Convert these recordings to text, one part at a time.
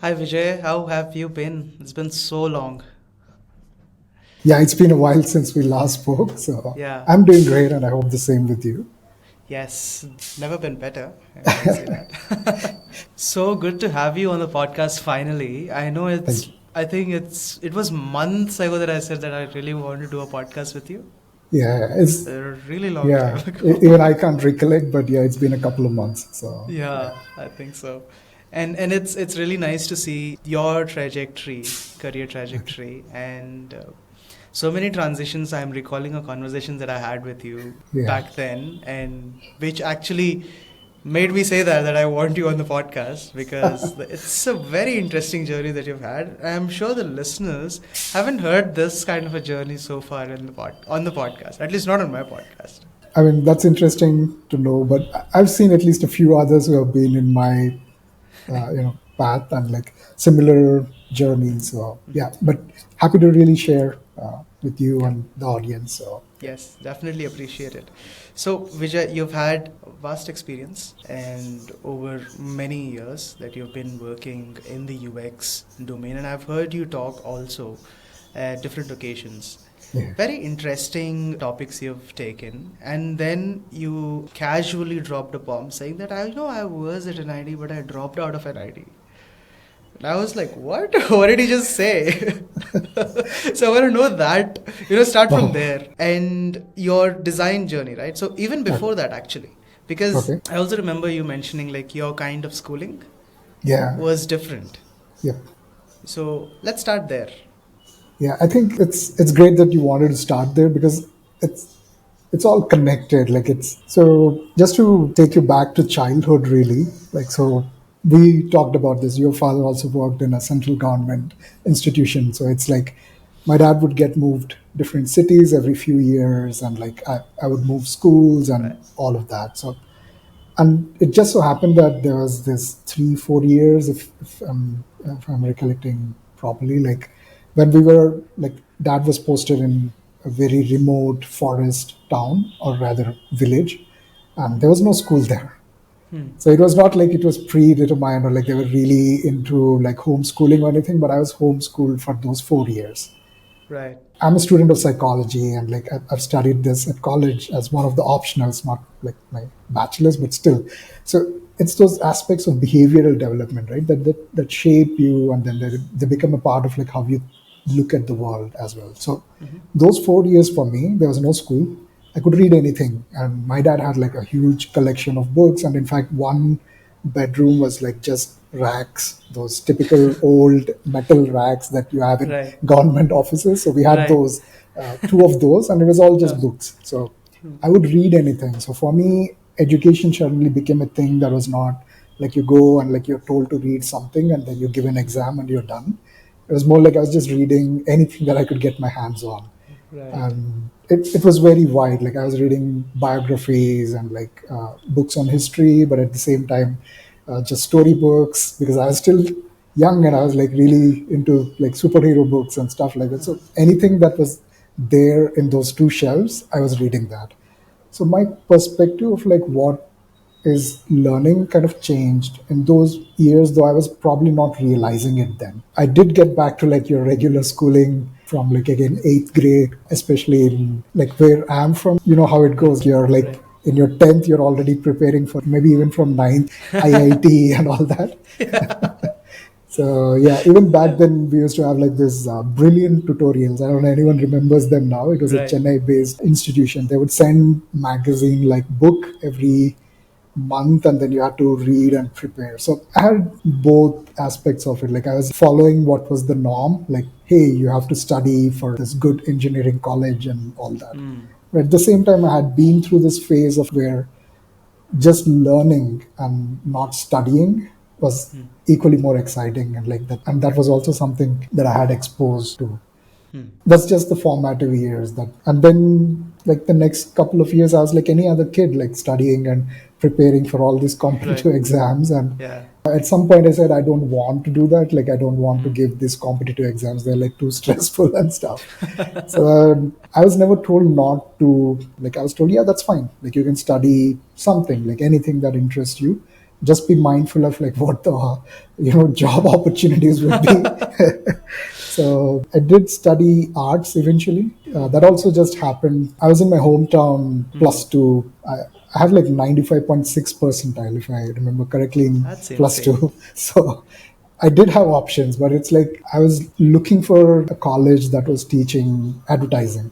Hi Vijay, how have you been? It's been so long. Yeah, it's been a while since we last spoke, so Yeah, I'm doing great and I hope the same with you. yes, never been better, I might say that. So good to have you on the podcast finally. Thank you. I think it was months ago that I said that I really want to do a podcast with you. Yeah, it's A really long time yeah, even ago. I can't recollect, but yeah, it's been a couple of months. So yeah, Yeah, I think so. And it's really nice to see your trajectory, career trajectory, and so many transitions. I'm recalling a conversation that I had with you yeah. back then, and which actually made me say that I want you on the podcast because it's a very interesting journey that you've had. I'm sure the listeners haven't heard this kind of a journey so far in the on the podcast, at least not on my podcast. I mean, that's interesting to know, but I've seen at least a few others who have been in my path and like similar journeys. So yeah, but happy to really share with you Yeah. and the audience. So yeah, Yes, definitely appreciate it. So, Vijay, you've had vast experience and over many years that you've been working in the UX domain, and I've heard you talk also at different occasions. yeah. Very interesting topics you've taken, and then you casually dropped a bomb saying that I know I was at NID, but I dropped out of NID. And I was like, what? What did he just say? So I want to know that, start from Oh, there and your design journey, right? So even okay. before that, actually, because Okay. I also remember you mentioning like your kind of schooling Yeah. was different. Yep. So let's start there. Yeah, I think it's great that you wanted to start there because it's all connected. Like it's so just to take you back to childhood, really. Like so, we talked about this. Your father also worked in a central government institution, so it's like my dad would get moved different cities every few years, and like I would move schools Right. and all of that. So and it just so happened that there was this 3 4 years if I'm recollecting properly, like when we were like dad was posted in a very remote forest town, or rather village, and there was no school there. Hmm. So it was not like it was predetermined or like they were really into like homeschooling or anything, but I was homeschooled for those 4 years. Right. I'm a student of psychology, and like I've studied this at college as one of the optionals, not like my bachelor's, but still. So it's those aspects of behavioral development, right? That shape you, and then they become a part of like how you look at the world as well. So Hmm. those 4 years for me, there was no school. I could read anything, and my dad had like a huge collection of books, and in fact, one bedroom was like just racks, those typical old metal racks that you have in Right. government offices. So we had Right. those, two of those, and it was all Uh, just books. So hmm. I would read anything. So for me, education suddenly became a thing that was not like you go and like you're told to read something and then you give an exam and you're done. It was more like I was just reading anything that I could get my hands on, Right. and it was very wide. Like I was reading biographies and like books on history, but at the same time just storybooks, because I was still young and I was like really into like superhero books and stuff like that. So anything that was there in those two shelves, I was reading that. So my perspective of like what is learning kind of changed in those years, though I was probably not realizing it then. I did get back to like your regular schooling from like again eighth grade, especially in like where I'm from. You know how it goes. You're like Right. in your 10th, you're already preparing for maybe even from ninth IIT and all that. Yeah. So yeah, even back then we used to have like this brilliant tutorials. I don't know anyone remembers them now. It was a Right. Chennai-based institution. They would send magazine like book every month, and then you had to read and prepare. So I had both aspects of it. Like I was following what was the norm, like hey, you have to study for this good engineering college and all that. Hmm. But at the same time, I had been through this phase of where just learning and not studying was Hmm. equally more exciting, and like that, and that was also something that I had exposed to. Hmm. That's just the formative years. That and then like the next couple of years I was like any other kid, like studying and preparing for all these Right. competitive exams. And Yeah. at some point I said I don't want to do that. Like I don't want to Hmm. give these competitive exams, they're like too stressful and stuff. So I was never told not to. Like I was told, yeah, that's fine, like you can study something, like anything that interests you, just be mindful of like what the job opportunities would be. So I did study arts eventually. That also just happened. I was in my hometown plus two. I have like 95.6 percentile, if I remember correctly, in That's plus insane. two. So I did have options, but it's like I was looking for a college that was teaching advertising.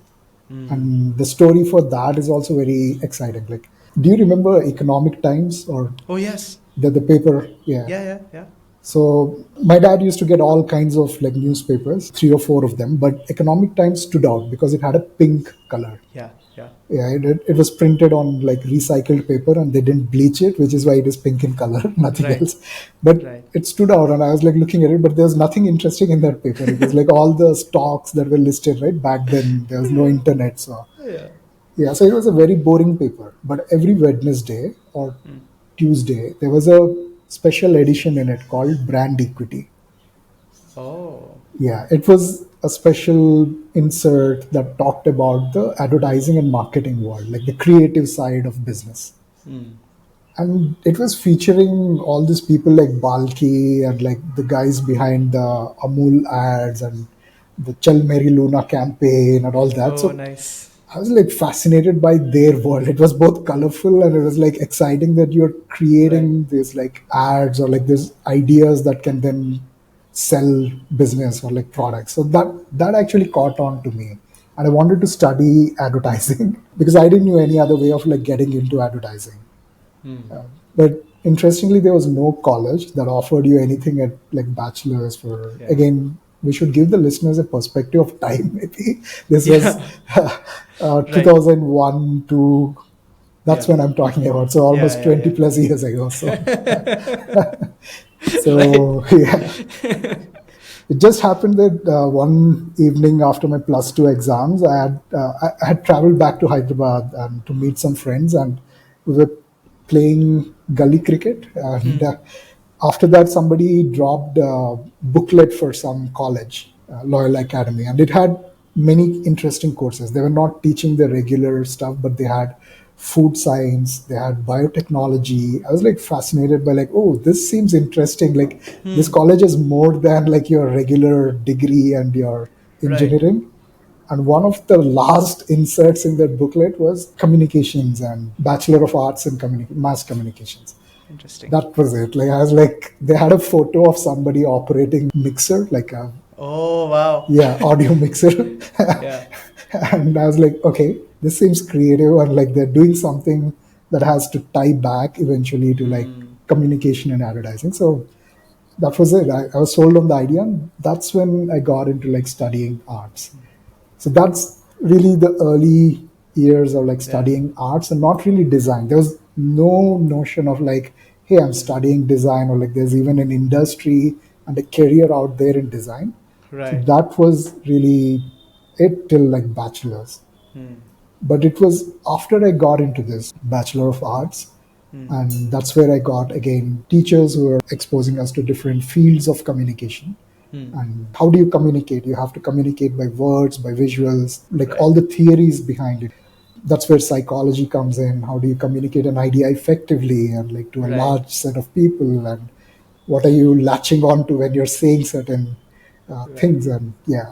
And the story for that is also very exciting. Like, do you remember Economic Times or Oh, yes. the paper? Yeah. Yeah, yeah, yeah. So my dad used to get all kinds of like newspapers, three or four of them, but Economic Times stood out because it had a pink color. Yeah, yeah. Yeah, it was printed on like recycled paper and they didn't bleach it, which is why it is pink in color, nothing Right, else. But right. it stood out and I was like looking at it, but there was nothing interesting in that paper. It was like all the stocks that were listed, right? Back then, there was no Yeah, internet. So, yeah. yeah, so it was a very boring paper. But every Wednesday or Tuesday, there was a special edition in it called Brand Equity. Oh, Yeah, it was a special insert that talked about the advertising and marketing world, like the creative side of business. And it was featuring all these people like Balki and like the guys behind the Amul ads and the Chal Meri Luna campaign and all that. oh, So nice. I was like fascinated by their world. It was both colorful and it was like exciting that you're Right. creating these like ads or like these ideas that can then sell business or like products. So that actually caught on to me. And I wanted to study advertising because I didn't know any other way of like getting into advertising. But interestingly, there was no college that offered you anything at like bachelor's for, Yeah. again, we should give the listeners a perspective of time. Maybe this was Yeah. Right. 2001 to, that's Yeah. when I'm talking about. So Yeah, almost yeah, 20 yeah. plus years ago. So, Right. so yeah, it just happened that one evening after my plus two exams, I had traveled back to Hyderabad and to meet some friends, and we were playing gully cricket. And after that, somebody dropped a booklet for some college, Loyola Academy, and it had many interesting courses. They were not teaching the regular stuff, but they had food science, they had biotechnology. I was like fascinated by like, oh, this seems interesting. Like this college is more than like your regular degree and your Right. engineering. And one of the last inserts in that booklet was communications and Bachelor of Arts in Mass Communications. Interesting. That was it. Like I was like, they had a photo of somebody operating mixer, like a, Oh, wow. yeah, audio mixer. Yeah. And I was like, okay, this seems creative and like they're doing something that has to tie back eventually to like communication and advertising. So that was it. I was sold on the idea, and that's when I got into like studying arts. So that's really the early years of like Yeah. studying arts and not really design. There was no notion of like, hey, I'm studying design or like there's even an industry and a career out there in design. So Right. that was really it till like bachelor's. But it was after I got into this Bachelor of Arts, and that's where I got again teachers who were exposing us to different fields of communication. And how do you communicate? You have to communicate by words, by visuals, like Right. all the theories behind it. That's where psychology comes in. How do you communicate an idea effectively and like to a Right. large set of people? And what are you latching on to when you're saying certain Right. things? And yeah,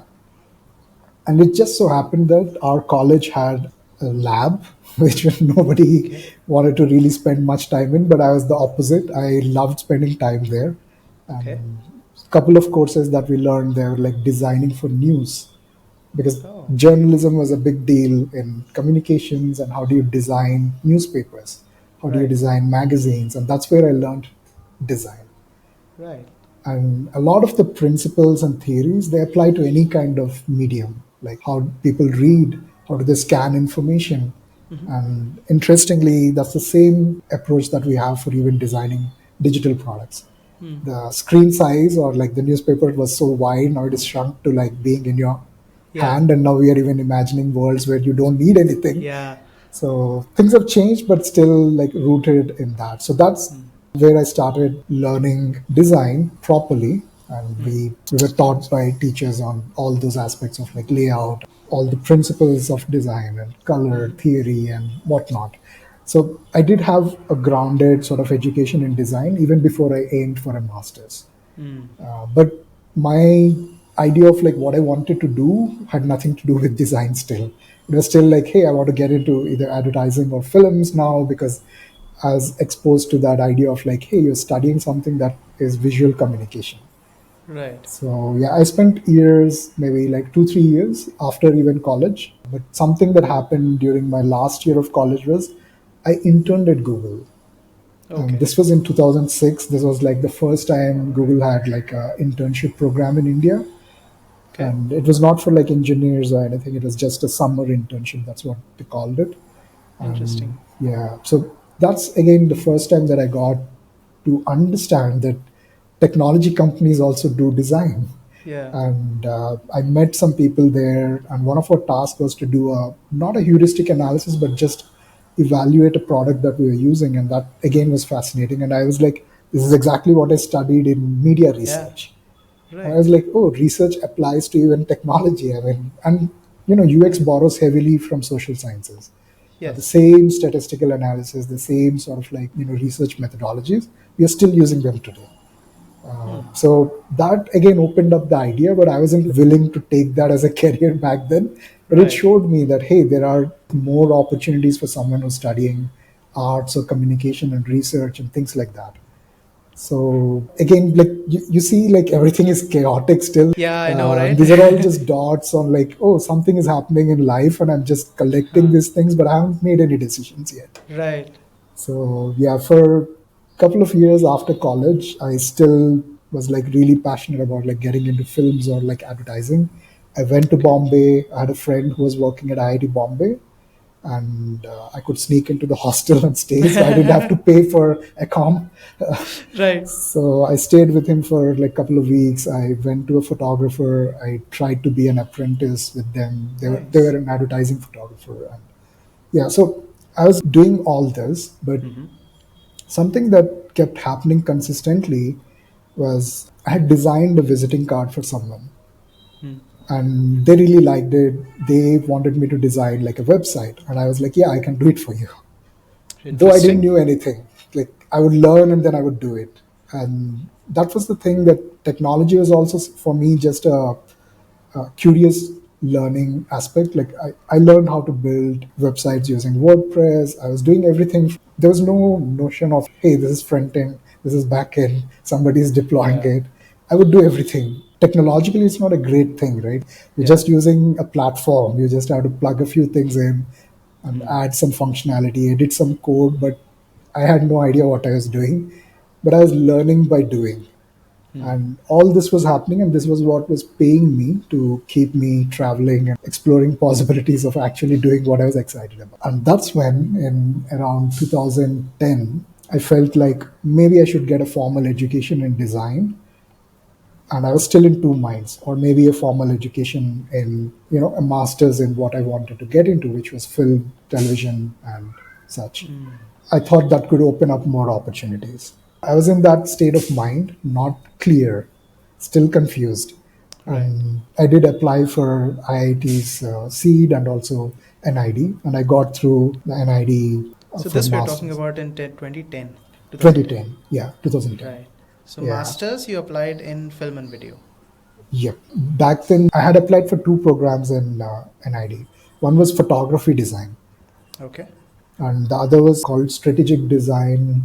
and it just so happened that our college had a lab, which nobody Okay. wanted to really spend much time in, but I was the opposite. I loved spending time there. Okay. And a couple of courses that we learned there, like designing for news, because Oh, journalism was a big deal in communications and how do you design newspapers? How do you right. design magazines? And that's where I learned design. Right. And a lot of the principles and theories, they apply to any kind of medium, like how people read, how do they scan information. And interestingly, that's the same approach that we have for even designing digital products. The screen size or like the newspaper was so wide, now it is shrunk to like being in your Yeah. hand, and now we are even imagining worlds where you don't need anything. Yeah. So things have changed, but still like rooted in that. So that's where I started learning design properly. And we were taught by teachers on all those aspects of like layout, all the principles of design and color theory and whatnot. So I did have a grounded sort of education in design even before I aimed for a master's. Mm. But my idea of like what I wanted to do had nothing to do with design still. It was still like, hey, I want to get into either advertising or films now because I was exposed to that idea of like, hey, you're studying something that is visual communication. Right. So yeah, I spent years, maybe like 2, 3 years after even college. But something that happened during my last year of college was I interned at Google. And Okay. this was in 2006. This was like the first time Google had like a internship program in India. Okay. And it was not for like engineers or anything. It was just a summer internship. That's what they called it. And Interesting. yeah, so that's again the first time that I got to understand that technology companies also do design. Yeah. And I met some people there, and one of our tasks was to do a not a heuristic analysis, but just evaluate a product that we were using, and that again was fascinating. And I was like, this is exactly what I studied in media Yeah. research. And I Right. was like, oh, research applies to even technology. I mean, and UX borrows heavily from social sciences. The Yes. same statistical analysis, the same sort of like research methodologies, we are still using them today. Hmm. So that again opened up the idea, but I wasn't willing to take that as a career back then. But it Right. showed me that hey, there are more opportunities for someone who's studying arts or communication and research and things like that. So again, like you see, like everything is chaotic still. Yeah, I know, right? These are all just dots on like, oh, something is happening in life, and I'm just collecting Huh. these things, but I haven't made any decisions yet. Right. So yeah, for a couple of years after college, I still was like really passionate about like getting into films or like advertising. I went to Okay. Bombay. I had a friend who was working at IIT Bombay, and I could sneak into the hostel and stay, so I didn't have to pay for a com. Right. So I stayed with him for like a couple of weeks. I went to a photographer. I tried to be an apprentice with them. They were Nice. an advertising photographer, and yeah, so I was doing all this, but Mm-hmm. something that kept happening consistently was I had designed a visiting card for someone, Hmm. and they really liked it. They wanted me to design like a website, and I was like, yeah, I can do it for you. Though I didn't Interesting. knew anything, like I would learn and then I would do it. And that was the thing, that technology was also for me just a curious learning aspect. Like I learned how to build websites using WordPress. I was doing everything. There was no notion of, hey, this is front end, this is back end, somebody is deploying Yeah. it. I would do everything. Technologically, it's not a great thing, right? You're Yeah. just using a platform. You just have to plug a few things in and Hmm. add some functionality, edit some code, but I had no idea what I was doing. But I was learning by doing. Hmm. And all this was happening, and this was what was paying me to keep me traveling and exploring possibilities of actually doing what I was excited about. And that's when, in around 2010, I felt like maybe I should get a formal education in design. And I was still in two minds, or maybe a formal education in, a master's in what I wanted to get into, which was film, television, and such. Hmm. I thought that could open up more opportunities. I was in that state of mind, not clear, still confused. Right. And I did apply for IIT's CEED and also NID, and I got through the NID So for this we're talking masters. about in 2010, 2010. 2010, yeah, 2010, Right. So yeah. masters you applied in film and video. Yep. Back then, I had applied for two programs in NID. One was photography design, Okay. and the other was called strategic design,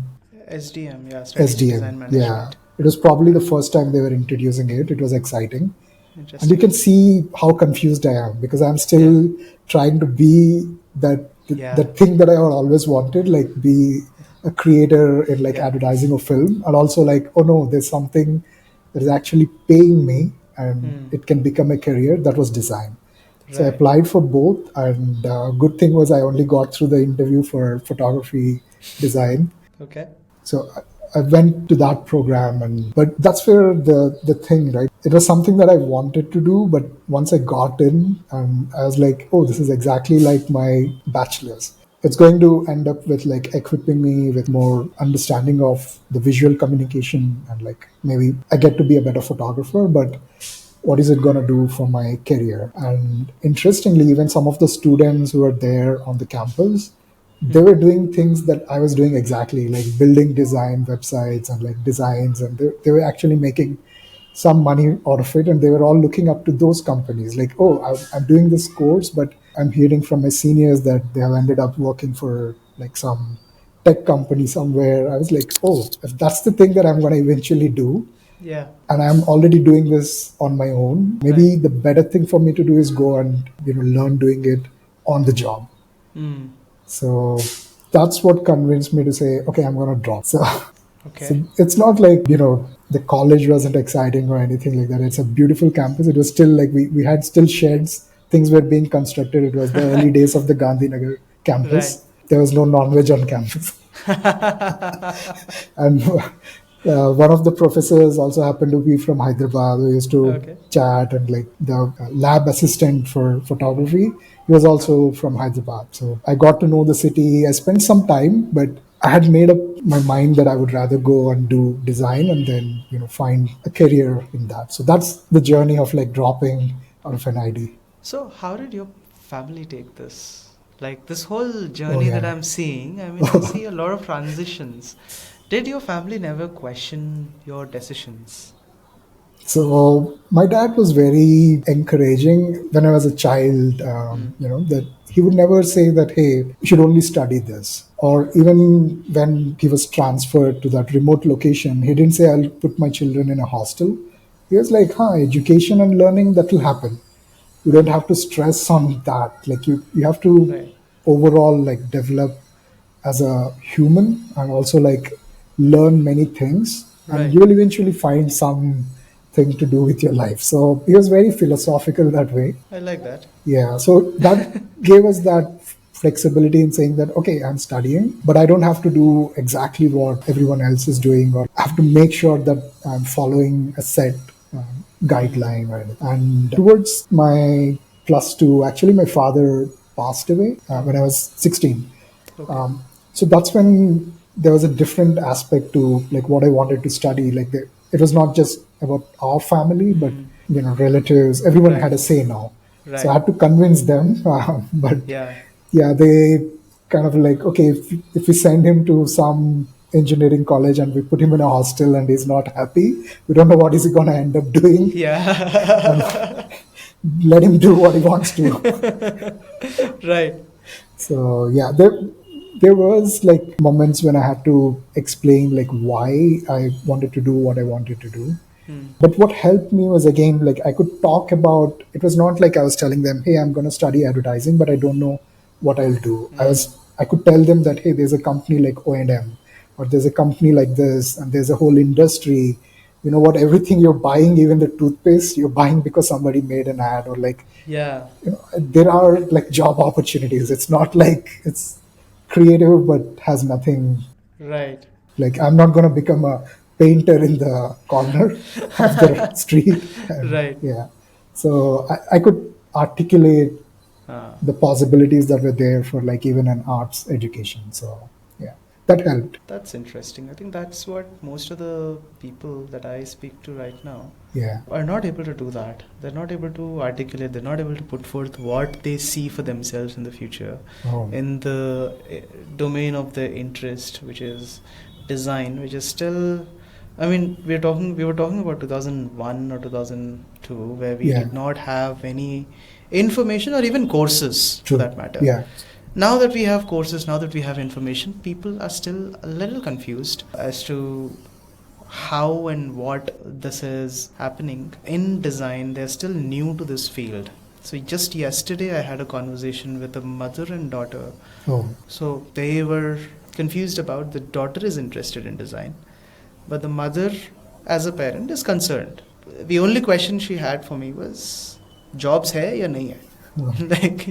SDM, yeah, strategic SDM. design Yeah. management. It was probably the first time they were introducing it. It was exciting. And you Interesting. can see how confused I am because I'm Yeah. still trying to be Yeah. that thing that I always wanted, like be a creator in like Yeah. advertising or film, and also like, oh no, there's something that is actually paying me and Hmm. it can become a career. That was design. So I Right. applied for both, and good thing was I only got through the interview for photography design. Okay. So I went to that program, and but that's where the thing, right? It was something that I wanted to do, but once I got in, and I was like, oh, this is exactly like my bachelor's. It's going to end up with like equipping me with more understanding of the visual communication, and like maybe I get to be a better photographer, but what is it going to do for my career? And interestingly, even some of the students who are there on the campus, they were doing things that I was doing exactly, like building design websites and like designs, and they were actually making some money out of it, and they were all looking up to those companies. Like, oh, I'm doing this course, but I'm hearing from my seniors that they have ended up working for like some tech company somewhere. I was like, oh, if that's the thing that I'm going to eventually do, Yeah. and I'm already doing this on my own, Right. maybe the better thing for me to do is go and learn doing it on the job. Mm. So that's what convinced me to say, okay, I'm going to drop. So Okay. it's not like, the college wasn't exciting or anything like that. It's a beautiful campus. It was still like we had still sheds, things were being constructed. It was the early days of the Gandhinagar Right. campus. There was no non-veg on campus. And one of the professors also happened to be from Hyderabad. We used to Okay. chat, and like the lab assistant for photography, he was also from Hyderabad. So I got to know the city. I spent some time, but I had made up my mind that I would rather go and do design and then find a career in that. So that's the journey of like dropping out of NID. So, how did your family take this? Like this whole Oh journey that yeah. I'm seeing, I mean, I see a lot of transitions. Did your family never question your decisions? So my dad was very encouraging when I was a child. Mm. That he would never say that, "Hey, you should only study this." Or even when he was transferred to that remote location, he didn't say, "I'll put my children in a hostel." He was like, "Huh, education and learning that will happen. You don't Mm. have to stress on that. Like you have to Right. overall like develop as a human and also like learn many things, and Right. you will eventually find something to do with your life." So he was very philosophical that way. I like that. Yeah, so that gave us that flexibility in saying that, okay, I'm studying, but I don't have to do exactly what everyone else is doing, or I have to make sure that I'm following a set Mm. guideline or anything. And towards my plus two, actually, my father passed away when I Oh, was 16. okay. So that's when there was a different aspect to like what I wanted to study. Like it was not just about our family, but Mm. relatives. Everyone Right. had a say now. So I Right. had to convince them. But Yeah. yeah, they kind of like, okay, if we send him to some engineering college and we put him in a hostel and he's not happy, we don't know what is he going to end up doing. And Yeah. let him do what he wants to. Right. So yeah, there was like moments when I had to explain like why I wanted to do what I wanted to do. Mm. But what helped me was, again, like I could talk about it. Was not like I was telling them, hey, I'm going to study advertising, but I don't know what I'll do. Mm. I could tell them that, hey, there's a company like O&M, or there's a company like this, and there's a whole industry. You know what? Everything you're buying, even the toothpaste, you're buying because somebody made an ad, or like Yeah. there are like job opportunities. It's not like it's creative but has nothing. Right. Like I'm not going to become a painter in the corner of the street. And Right. yeah, so I could articulate Ah. the possibilities that were there for like even an arts education. So yeah, that helped. That's interesting. I think that's what most of the people that I speak to right now Yeah. are not able to do that. They're not able to articulate, they're not able to put forth what they see for themselves in the future Oh, in the domain of their interest, which is design, which is still. I mean, we were talking about 2001 or 2002, where we yeah. did not have any information or even courses for True. that matter. Yeah. Now that we have courses, now that we have information, people are still a little confused as to how and what this is happening. In design, they're still new to this field. So just yesterday, I had a conversation with a mother and daughter. Oh, So they were confused about the daughter is interested in design, but the mother, as a parent, is concerned. The only question she had for me was, jobs hai ya nahi hai? oh, Like,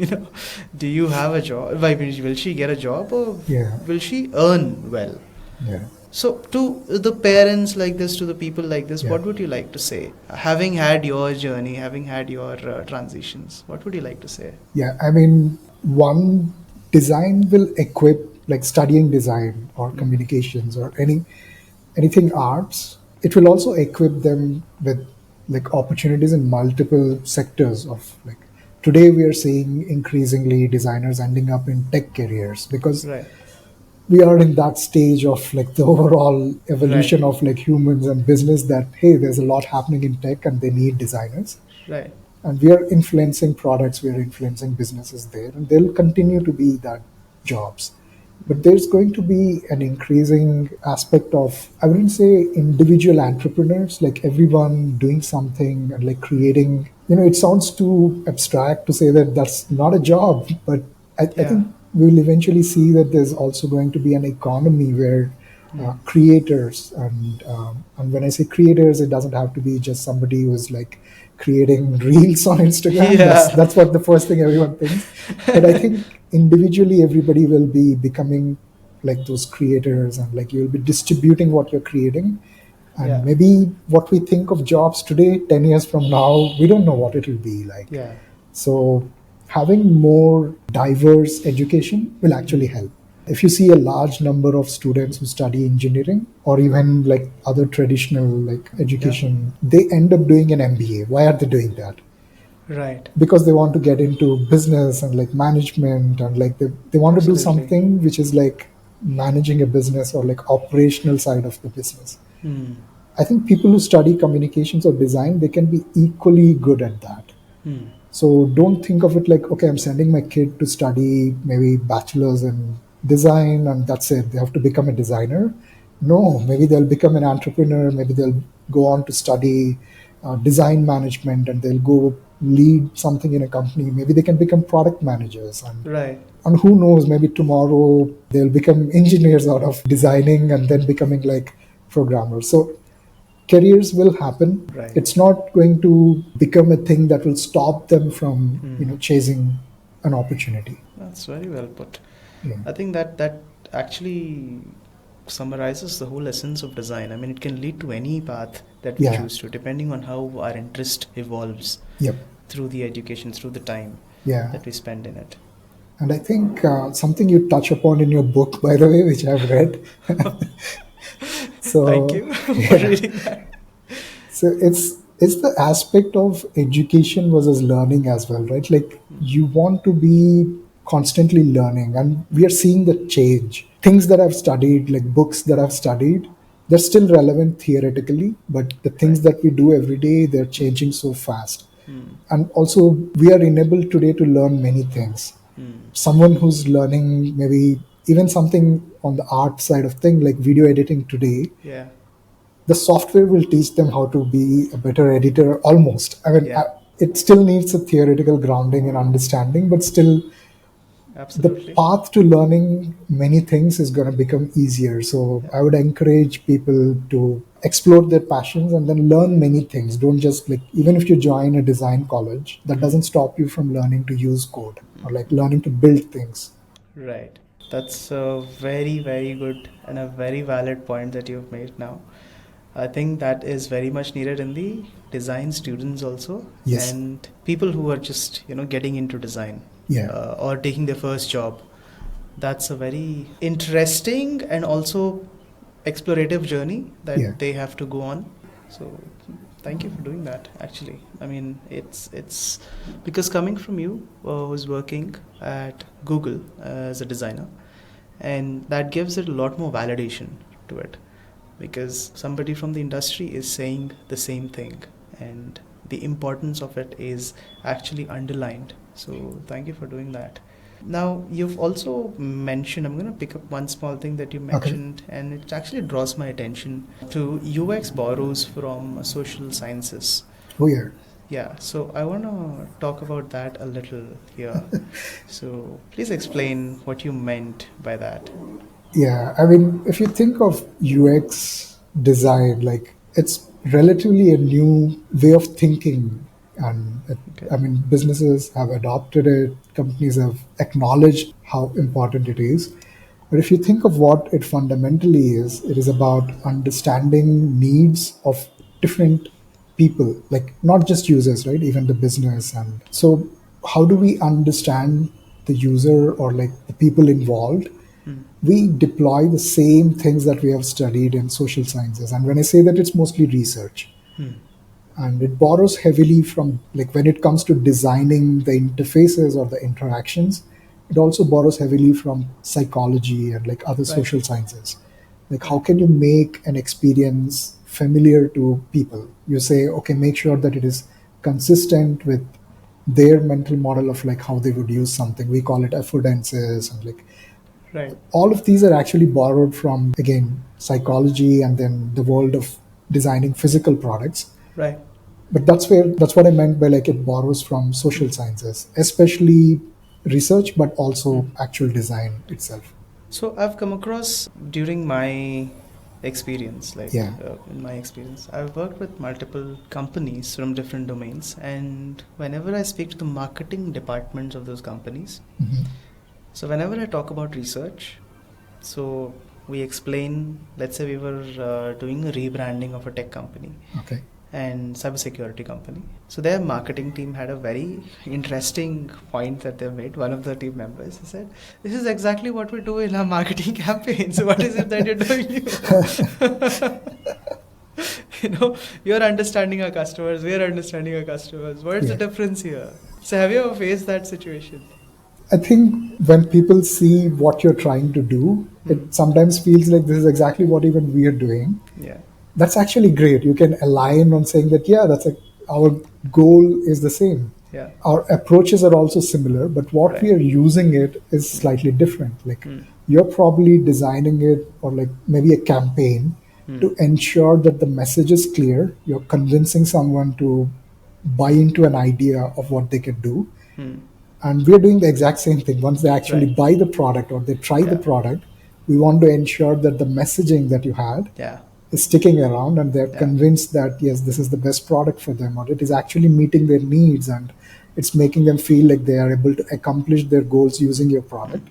do you have a job? Why will she get a job, or yeah. will she earn well? Yeah. So, to the parents like this, to the people like this, Yeah. what would you like to say? Having had your journey, having had your transitions, what would you like to say? Yeah, I mean, one, design will equip, like studying design or Mm. communications or anything arts. It will also equip them with like opportunities in multiple sectors of like today we are seeing increasingly designers ending up in tech careers because Right. we are in that stage of like the overall Right. evolution of like humans and business that, hey, there's a lot happening in tech and they need designers. Right. And we are influencing products, we are influencing businesses there, and they'll continue to be that jobs. But there's going to be an increasing aspect of, I wouldn't say individual entrepreneurs, like everyone doing something and like creating, it sounds too abstract to say that that's not a job, but I Yeah. think we'll eventually see that there's also going to be an economy where creators and when I say creators, it doesn't have to be just somebody who's like creating reels on Instagram. Yeah. That's what the first thing everyone thinks. But I think individually everybody will be becoming like those creators, and like you'll be distributing what you're creating. And Yeah. maybe what we think of jobs today, 10 years from now, we don't know what it'll be like. Yeah. So having more diverse education will actually help. If you see a large number of students who study engineering or even like other traditional like Yeah. education, they end up doing an MBA. Why are they doing that? Right. Because they want to get into business and like management, and like they want to do Absolutely. something which is like managing a business or like operational side of the business. Hmm. I think people who study communications or design, they can be equally good at that. Hmm. So don't think of it like, okay, I'm sending my kid to study maybe bachelor's in design and that's it. They have to become a designer. No, maybe they'll become an entrepreneur. Maybe they'll go on to study design management and they'll go lead something in a company. Maybe they can become product managers. Right. And who knows, maybe tomorrow they'll become engineers out of designing and then becoming like programmers. So careers will happen. Right. It's not going to become a thing that will stop them from Hmm. chasing an opportunity. That's very well put. Yeah. I think that actually summarizes the whole essence of design. I mean, it can lead to any path that we Yeah. choose to, depending on how our interest evolves Yep. through the education, through the time Yeah. that we spend in it. And I think something you touch upon in your book, by the way, which I've read. Thank So you for yeah. reading that. So it's the aspect of education versus learning as well, right? Like you want to be constantly learning, and we are seeing the change. Things that I've studied, like books that I've studied, they're still relevant theoretically, but the things Right. that we do every day, they're changing so fast. Hmm. And also, we are enabled today to learn many things. Hmm. Someone who's learning maybe even something on the art side of thing, like video editing today, Yeah. the software will teach them how to be a better editor almost. I mean, Yeah. it still needs a theoretical grounding and understanding, but still the Absolutely. path to learning many things is going to become easier. So Yeah. I would encourage people to explore their passions and then learn many things. Don't just like, even if you join a design college, that Hmm. doesn't stop you from learning to use code or like learning to build things. Right. That's a very, very good and a very valid point that you've made now. I think that is very much needed in the design students also, Yes. and people who are just getting into design Yeah. or taking their first job. That's a very interesting and also explorative journey that Yeah. they have to go on. So thank you for doing that. Actually, I mean it's because coming from you, who's working at Google as a designer, and that gives it a lot more validation to it, because somebody from the industry is saying the same thing and the importance of it is actually underlined. So thank you for doing that. Now you've also mentioned, I'm going to pick up one small thing that you Okay. mentioned, and it actually draws my attention to UX borrows from social sciences. Oh, yeah. Yeah, so I want to talk about that a little here. So please explain what you meant by that. Yeah, I mean, if you think of UX design, like it's relatively a new way of thinking. And Okay. I mean, businesses have adopted it, companies have acknowledged how important it is. But if you think of what it fundamentally is, it is about understanding needs of different people, like not just users, right? Even the business. And so, how do we understand the user or like the people involved? Hmm. We deploy the same things that we have studied in social sciences. And when I say that, it's mostly research. Hmm. and it borrows heavily from, like, when it comes to designing the interfaces or the interactions, it also borrows heavily from psychology and like other Right. social sciences. Like, how Right. can you make an experience familiar to people? You say, okay, make sure that it is consistent with their mental model of like how they would use something. We call it affordances, and like Right. all of these are actually borrowed from, again, psychology and then the world of designing physical products. Right. But that's what I meant by like it borrows from social sciences, especially research, but also actual design itself. So I've come across during my experience, Yeah. in my experience, I've worked with multiple companies from different domains, and whenever I speak to the marketing departments of those companies, Hmm. so whenever I talk about research, so we explain, let's say we were doing a rebranding of a tech company Okay. and cybersecurity company. So their marketing team had a very interesting point that they made. One of the team members, he said, "This is exactly what we do in our marketing campaigns. What is it that you're doing new?" You're understanding our customers, we're understanding our customers. What's the Yeah. difference here? So have you ever faced that situation? I think when people see what you're trying to do, it sometimes feels like this is exactly what even we are doing. Yeah. That's actually great. You can align on saying that, yeah, that's like our goal is the same. Yeah. Our approaches are also similar, but what we Right. are using it is slightly different. Like, Hmm. you're probably designing it, or like maybe a campaign to ensure that the message is clear. You're convincing someone to buy into an idea of what they can do. Hmm. And we're doing the exact same thing. Once they actually Right. buy the product or they try the Yeah. product, we want to ensure that the messaging that you had Yeah. is sticking around, and they're Yeah. convinced that yes, this is the best product for them, or it is actually meeting their needs, and it's making them feel like they are able to accomplish their goals using your product.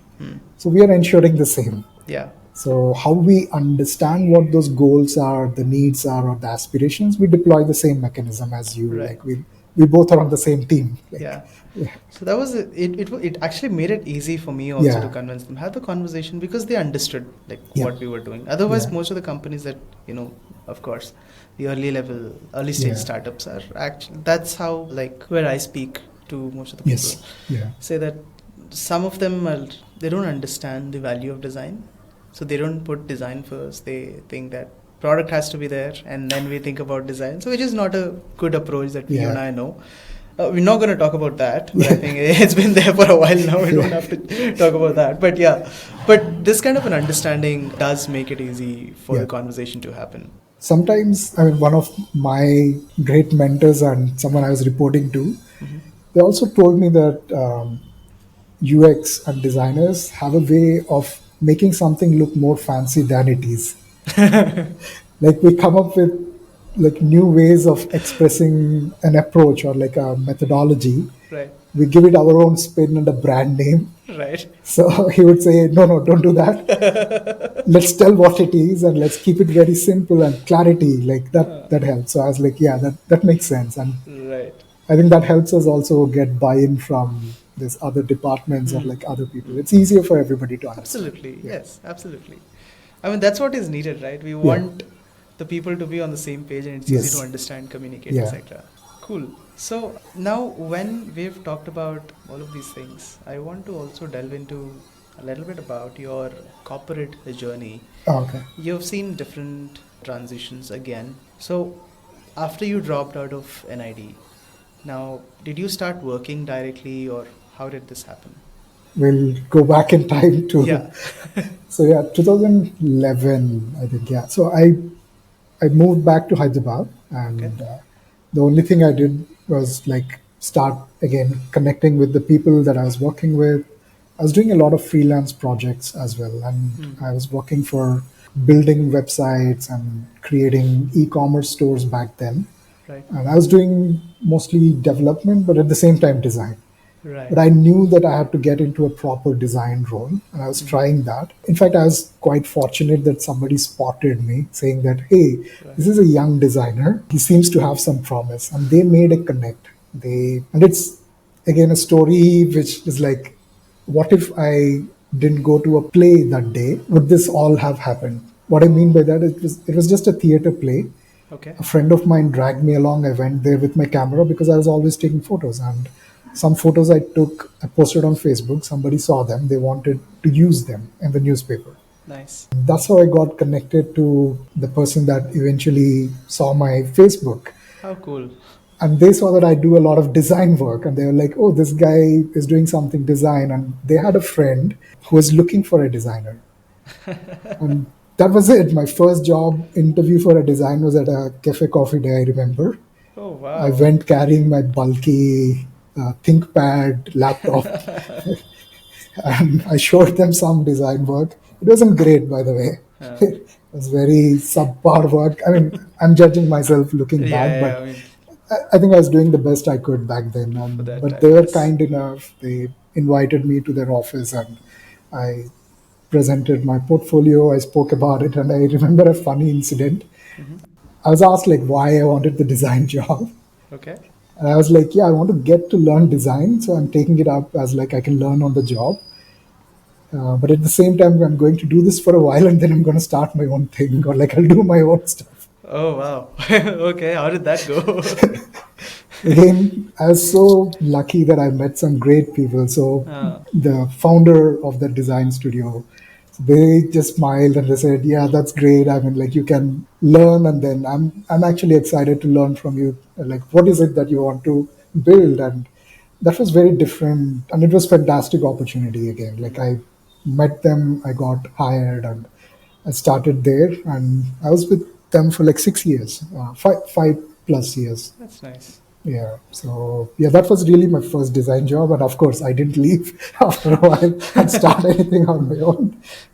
So we are ensuring the same. Yeah. So how we understand what those goals are, the needs are, or the aspirations, we deploy the same mechanism as you. Right. Like, we both are on the same team. Yeah. Like, yeah, So that was it. It actually made it easy for me also to yeah, convince them, have the conversation, because they understood like yeah, what we were doing. Otherwise, yeah, most of the companies that of course, the early stage yeah. startups are actually, that's how, like, where I speak to most of the people, Yes, yeah, say that some of them are, they don't understand the value of design, so they don't put design first. They think that product has to be there and then we think about design, so which is not a good approach that you and yeah, I know. We're not going to talk about that, but I think it's been there for a while now. We don't have to talk about that. But yeah, but this kind of an understanding does make it easy for yeah. the conversation to happen. Sometimes, I mean, one of my great mentors and someone I was reporting to, they also told me that UX and designers have a way of making something look more fancy than it is. Like, we come up with like new ways of expressing an approach or like a methodology. Right, We give it our own spin and a brand name. right. So he would say, no, no, don't do that. Let's tell what it is and let's keep it very simple and clarity. Like that helps. So I was like, yeah, that makes sense. And Right. I think that helps us also get buy-in from these other departments or like other people. It's easier for everybody to understand. Absolutely. Yeah. Yes, absolutely. I mean, that's what is needed, right? We Yeah. want the people to be on the same page and it's easy to Yes. understand, communicate, Yeah. etc. Cool. So now when we've talked about all of these things, I want to also delve into a little bit about your corporate journey. Oh, okay. You've seen different transitions again. So after you dropped out of NID, now did you start working directly or how did this happen? We'll go back in time to Yeah. so yeah, 2011, I think. Yeah. So I moved back to Hyderabad, Okay. and the only thing I did was like start again connecting with the people that I was working with. I was doing a lot of freelance projects as well, and I was working for building websites and creating e-commerce stores back then. Right. And I was doing mostly development, but at the same time design. Right. But I knew that I had to get into a proper design role, and I was trying that. In fact, I was quite fortunate that somebody spotted me saying that, hey, Right. this is a young designer. He seems to have some promise. And they made a connect. And it's again a story which is like, what if I didn't go to a play that day? Would this all have happened? What I mean by that is it was just a theater play. Okay. A friend of mine dragged me along. I went there with my camera because I was always taking photos. And some photos I took, I posted on Facebook. Somebody saw them. They wanted to use them in the newspaper. Nice. That's how I got connected to the person that eventually saw my Facebook. How cool. And they saw that I do a lot of design work. And they were like, oh, this guy is doing something design. And they had a friend who was looking for a designer. And that was it. My first job interview for a design was at a cafe coffee day, I remember. Oh, I wow. went carrying my bulky ThinkPad laptop and I showed them some design work. It wasn't great, by the way. Uh, It was very subpar work. I mean, I'm judging myself looking back, yeah, but I mean, I think I was doing the best I could back then. for that But time, they were yes. kind enough. They invited me to their office and I presented my portfolio. I spoke about it, and I remember a funny incident. Hmm. I was asked like why I wanted the design job, Okay. and I was like, yeah, I want to get to learn design, so I'm taking it up as like I can learn on the job. But at the same time, I'm going to do this for a while, and then I'm going to start my own thing, or like I'll do my own stuff. Oh, wow. Okay, how did that go? Again, I was so lucky that I met some great people. So uh, the founder of the design studio, they just smiled and they said, "Yeah, that's great. I mean, like you can learn, and then I'm actually excited to learn from you. Like, what is it that you want to build?" And that was very different, and it was fantastic opportunity again. Like I met them, I got hired, and I started there, and I was with them for like 6 years, five plus years. that's nice. Yeah. So yeah, that was really my first design job, and of course, I didn't leave after a while and start anything on my own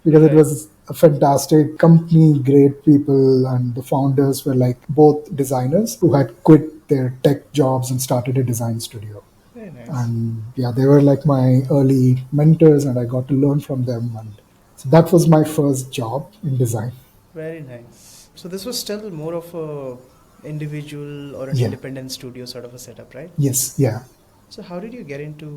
because it Right. was a fantastic company, great people, and the founders were like both designers who had quit their tech jobs and started a design studio. Very nice. And yeah, they were like my early mentors, and I got to learn from them. And so that was my first job in design. Very nice. So this was still more of a individual or an Yeah. independent studio sort of a setup, right? Yes. Yeah. So how did you get into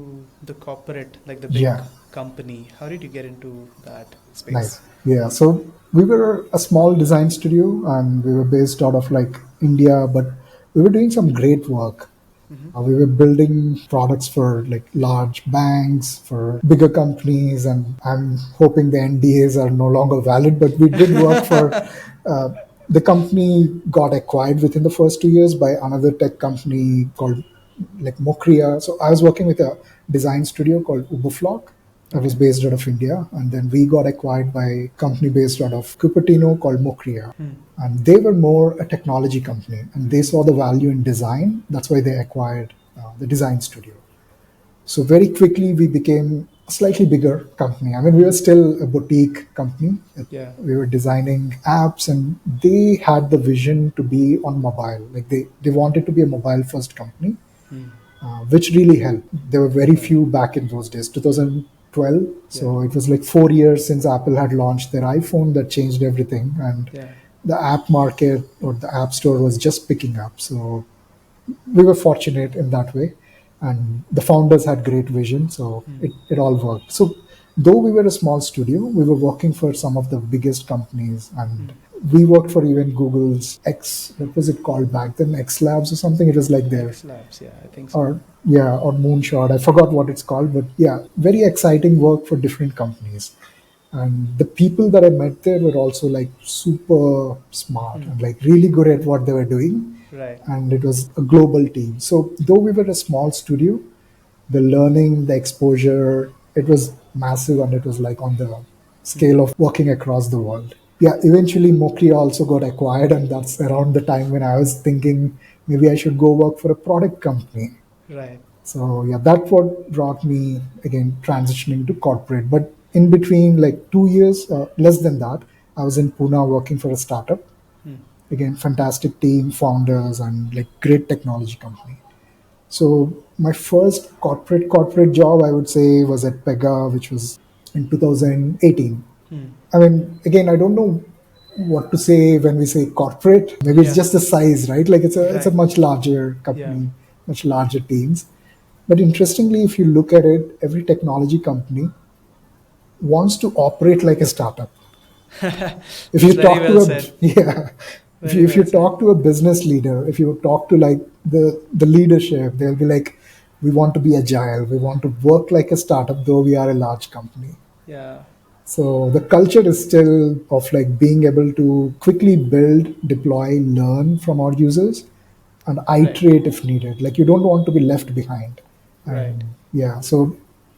the corporate, like the big Yeah. company? How did you get into that space? Nice. Yeah. So we were a small design studio and we were based out of like India, but we were doing some great work. Mm-hmm. We were building products for like large banks, for bigger companies, and I'm hoping the NDAs are no longer valid, but we did work for uh, the company got acquired within the first 2 years by another tech company called like Mokria. So I was working with a design studio called Ubuflock that was Okay. based out of India, and then we got acquired by a company based out of Cupertino called Mokria. Hmm. And they were more a technology company, and they saw the value in design. That's why they acquired the design studio. So very quickly we became a slightly bigger company. I mean, we were still a boutique company. Yeah. We were designing apps, and they had the vision to be on mobile. Like they wanted to be a mobile first company, Hmm. which really helped. There were very Right. few back in those days, 2012. Yeah. So it was like 4 years since Apple had launched their iPhone that changed everything. And Yeah. the app market or the app store was just picking up. So we were fortunate in that way. And the founders had great vision. So Hmm. it all worked. So though we were a small studio, we were working for some of the biggest companies, and Hmm. we worked for even Google's X, what was it called back then? X Labs or something. It was like their X Labs. Yeah, I think so. or yeah, or Moonshot. I forgot what it's called, but yeah, very exciting work for different companies. And the people that I met there were also like super smart Hmm. and like really good at what they were doing. Right. And it was a global team. So though we were a small studio, the learning, the exposure, it was massive, and it was like on the Hmm. scale of working across the world. Yeah, eventually Mokri also got acquired, and that's around the time when I was thinking maybe I should go work for a product company. Right. So yeah, that's what brought me again transitioning to corporate. But in between, like 2 years, less than that, I was in Pune working for a startup. Hmm. Again, fantastic team, founders, and like great technology company. So my first corporate job, I would say, was at Pega, which was in 2018. Hmm. I mean, again, I don't know what to say when we say corporate. Maybe it's Yeah. just the size, right? Like it's a Right. much larger Yeah. company, much larger teams. But interestingly, if you look at it, every technology company wants to operate like a startup. If That's you very talk well to a said. yeah, Very If you well said. talk to a business leader, if you talk to like the leadership, they'll be like, we want to be agile, we want to work like a startup, though we are a large company. Yeah. So the culture is still of like being able to quickly build, deploy, learn from our users, and Right. iterate if needed. Like you don't want to be left behind. Right. And yeah, so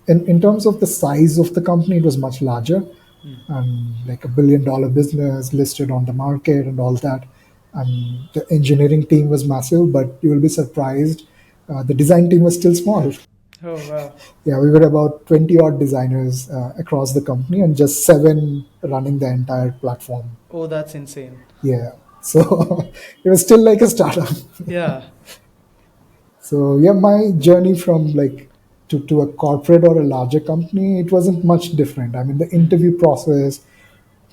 in terms of the size of the company, it was much larger, Mm. and like $1 billion business listed on the market and all that. And the engineering team was massive, but you will be surprised, the design team was still small. Oh wow. Yeah, we were about 20 odd designers across the company and just seven running the entire platform. Oh, that's insane. Yeah. So it was still like a startup. Yeah. So yeah, my journey from like to a corporate or a larger company, it wasn't much different. I mean, the Mm. interview process,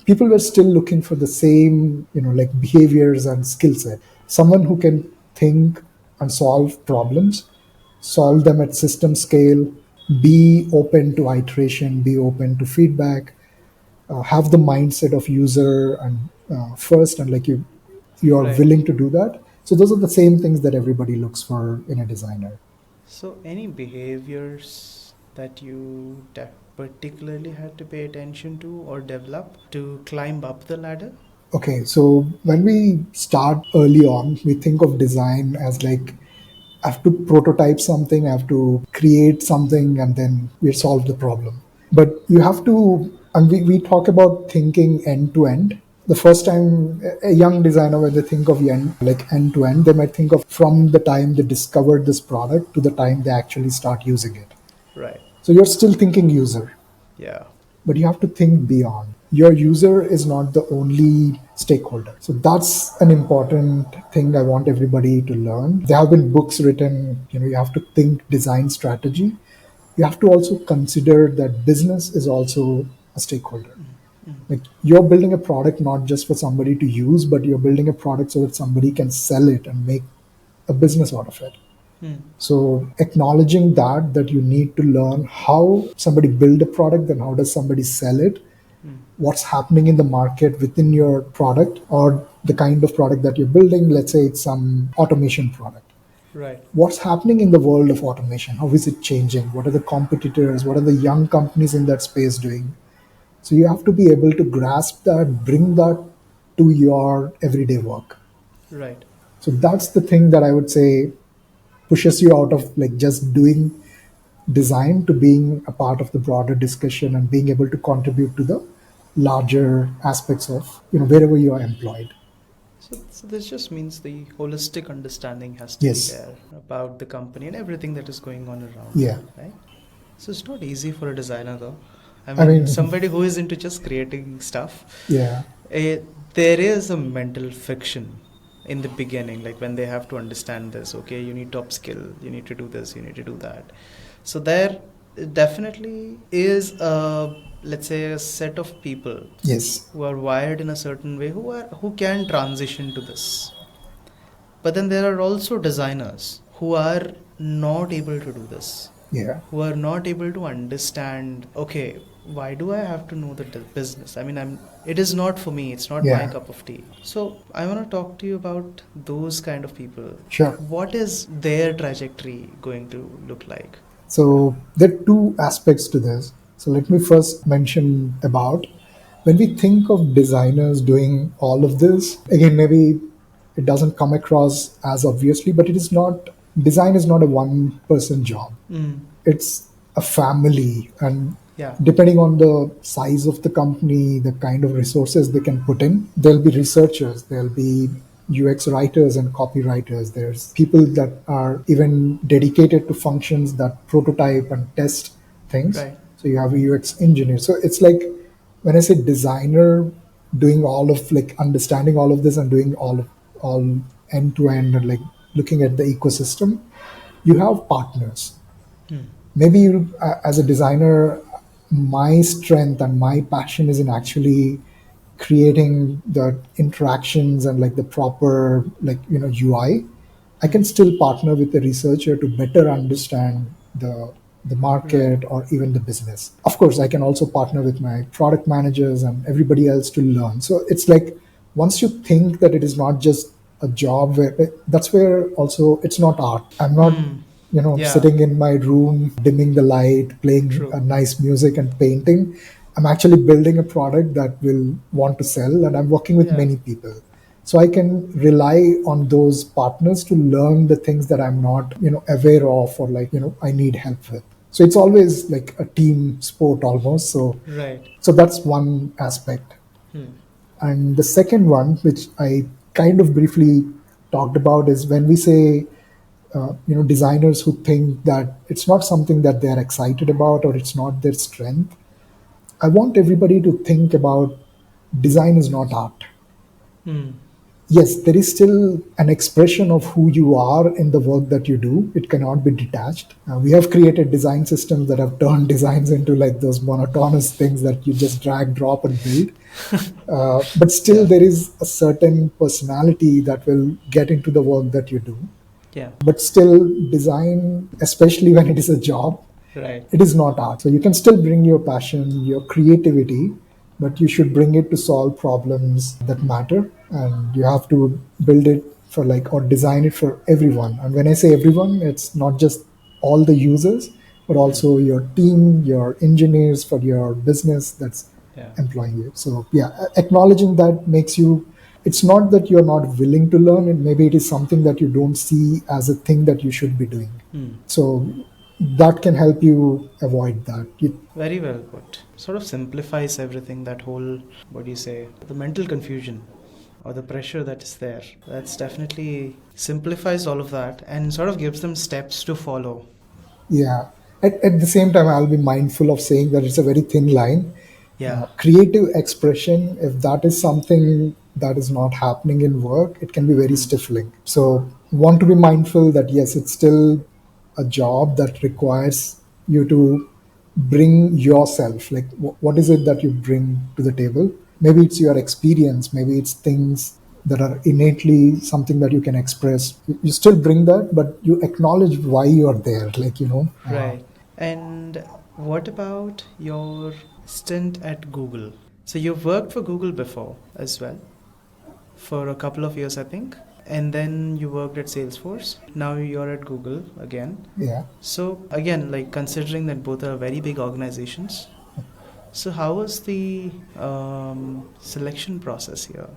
people were still looking for the same, like behaviors and skill set. Someone who can think and solve problems, solve them at system scale, be open to iteration, be open to feedback, have the mindset of user and first, and like you are Right. willing to do that. So those are the same things that everybody looks for in a designer. So, any behaviors that you particularly had to pay attention to or develop to climb up the ladder? Okay, so when we start early on, we think of design as like I have to prototype something, I have to create something, and then we solve the problem. But you have to, and we talk about thinking end to end. The first time a young designer, when they think of end to end, they might think of from the time they discovered this product to the time they actually start using it. Right. So you're still thinking user, Yeah. but you have to think beyond. Your user is not the only stakeholder. So that's an important thing I want everybody to learn. There have been books written, you have to think design strategy. You have to also consider that business is also a stakeholder. Mm. Mm. Like you're building a product not just for somebody to use, but you're building a product so that somebody can sell it and make a business out of it. Mm. So acknowledging that you need to learn how somebody build a product, then how does somebody sell it, Mm. what's happening in the market within your product or the kind of product that you're building. Let's say it's some automation product. Right. What's happening in the world of automation? How is it changing? What are the competitors? What are the young companies in that space doing? So you have to be able to grasp that, bring that to your everyday work. Right. So that's the thing that I would say pushes you out of like just doing design to being a part of the broader discussion and being able to contribute to the larger aspects of wherever you are employed. So this just means the holistic understanding has to be Yes. there about the company and everything that is going on around it, Yeah. right? So it's not easy for a designer though. I I mean, mean, somebody who is into just creating stuff, yeah. there is a mental friction in the beginning, like when they have to understand this, okay, you need to upskill, you need to do this, you need to do that. So there definitely is a, let's say, a set of people Yes. who are wired in a certain way who can transition to this. But then there are also designers who are not able to do this, Yeah. who are not able to understand, okay, why do I have to know the business? I mean, it is not for me, it's not my Yeah. cup of tea. So I want to talk to you about those kind of people. Sure. What is their trajectory going to look like? So there are two aspects to this. So let me first mention about when we think of designers doing all of this, again, maybe it doesn't come across as obviously, but it is not, design is not a one person job. Mm. It's a family, and Yeah. depending on the size of the company, the kind of resources they can put in, there'll be researchers, there'll be UX writers and copywriters. There's people that are even dedicated to functions that prototype and test things. Right. So you have a UX engineer. So it's like when I say designer doing all of like understanding all of this and doing all end to end and like looking at the ecosystem, you have partners. Mm. Maybe as a designer, my strength and my passion is in actually creating the interactions and like the proper like UI. I can Mm. still partner with the researcher to better understand the Right. market or even the business. Of course, I can also partner with my product managers and everybody else to learn. So it's like once you think that it is not just a job, that's where also it's not art. I'm not Yeah, sitting in my room dimming the light, playing true. a nice music and painting. I'm actually building a product that will want to sell, and I'm working with Yeah, many people, so I can rely on those partners to learn the things that I'm not aware of, or like I need help with. So it's always like a team sport almost. So right. that's one aspect. Hmm. And the second one, which I kind of briefly talked about, is when we say, designers who think that it's not something that they're excited about or it's not their strength. I want everybody to think about design is not art. Hmm. Yes, there is still an expression of who you are in the work that you do. It cannot be detached. We have created design systems that have turned designs into like those monotonous things that you just drag, drop, and build. But still, Yeah, there is a certain personality that will get into the work that you do. yeah, But still, design, especially when it is a job, right. it is not art. So you can still bring your passion, your creativity, but you should bring it to solve problems that matter. And you have to build it for like, or design it for everyone. And when I say everyone, it's not just all the users, but Hmm. also your team, your engineers, for your business that's Yeah. employing you. So yeah, acknowledging that makes you, it's not that you're not willing to learn, and maybe it is something that you don't see as a thing that you should be doing. Hmm. So that can help you avoid that. Very well put. Sort of simplifies everything, that whole, what do you say, the mental confusion or the pressure that is there. That's definitely simplifies all of that and sort of gives them steps to follow. Yeah. At the same time, I'll be mindful of saying that it's a very thin line. Yeah. Creative expression, if that is something that is not happening in work, it can be very Hmm. stifling. So, want to be mindful that yes, it's still a job that requires you to bring yourself. Like, what is it that you bring to the table? Maybe it's your experience, maybe it's things that are innately something that you can express. You still bring that, but you acknowledge why you're there. Like, Right. And what about your stint at Google? So you've worked for Google before as well, for a couple of years, I think. And then you worked at Salesforce. Now you're at Google again. yeah. So again, like considering that both are very big organizations, so how was the selection process here?